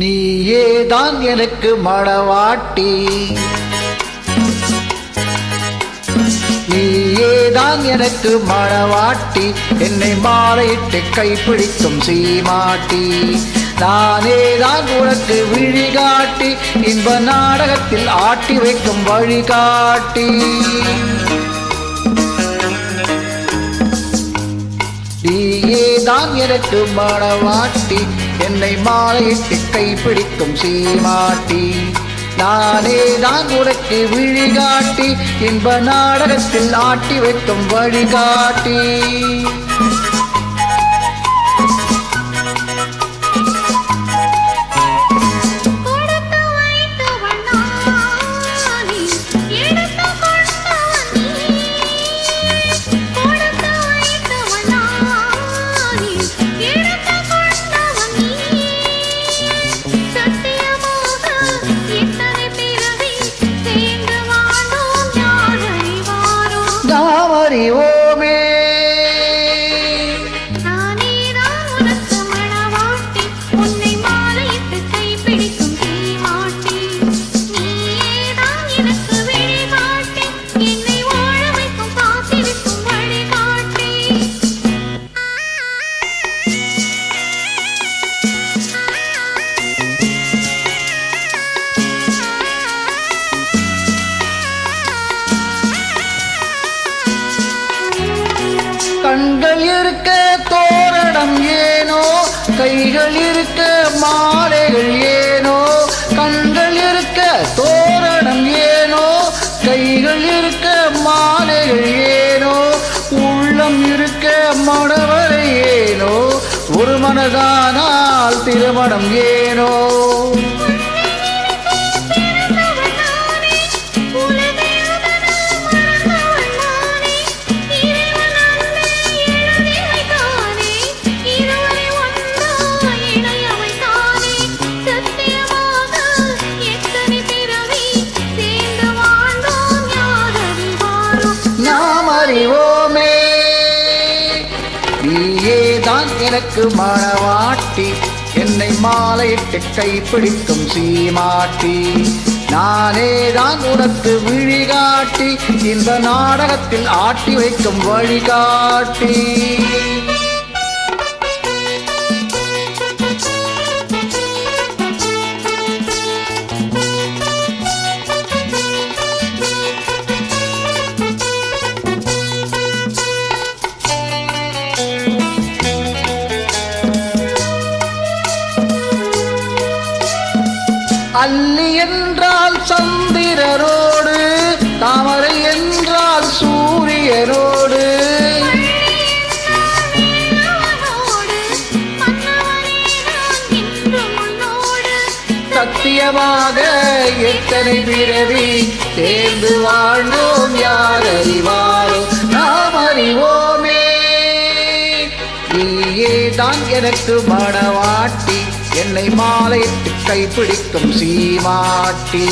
நீயேதான் எனக்கு மணவாட்டி, நீயேதான் எனக்கு மணவாட்டி, என்னை மாலையிட்டு கைப்பிடிக்கும் சீமாட்டி. நானேதான் உனக்கு விழிகாட்டி, இன்ப நாடகத்தில் ஆட்டி வைக்கும் வழிகாட்டி. நீயேதான் எனக்கு மணவாட்டி, என்னை மாலையிட்டு கைப்பிடிக்கும் சீமாட்டி. நானேதான் உனக்கு விழிகாட்டி, இன்ப நாடகத்தில் ஆட்டி வைக்கும் வழிகாட்டி. அறிவோமே நானேதான் உனக்கு மணவாட்டி, உன்னை மாலையிட்டு கைப்பிடிக்கும் சீமாட்டி. நீயேதான் எனக்கு விழிகாட்டி, என்னை வாழ வைக்கும் காத்திருக்கும் வழிகாட்டி. கண்கள் இருக்க தோரணம் ஏனோ, கைகள் இருக்க மாலைகள் ஏனோ. கண்கள் இருக்க தோரணம் ஏனோ, கைகள் இருக்க மாலைகள் ஏனோ. உள்ளம் இருக்க மணவரை ஏனோ, ஒரு மனதானால் திருமணம் ஏனோ. அறிவோமே நீயேதான் எனக்கு மணவாட்டி, என்னை மாலையிட்டு கைப்பிடிக்கும் சீமாட்டி. நானேதான் உனக்கு விழிகாட்டி, இந்த நாடகத்தில் ஆட்டி வைக்கும் வழிகாட்டி. அல்லி என்றால் சந்திரரோடு, தாமரை என்றால் சூரியரோடு. சத்தியமாக எத்தனை பிறவி சேர்ந்து வாழ்ந்தோம், யார் அறிவாரோ. நாம் அறிவோமே நீயேதான் எனக்கு மணவாட்டி, என்னை மாலையிட்டு கைப்பிடிக்கும் சீமாட்டி.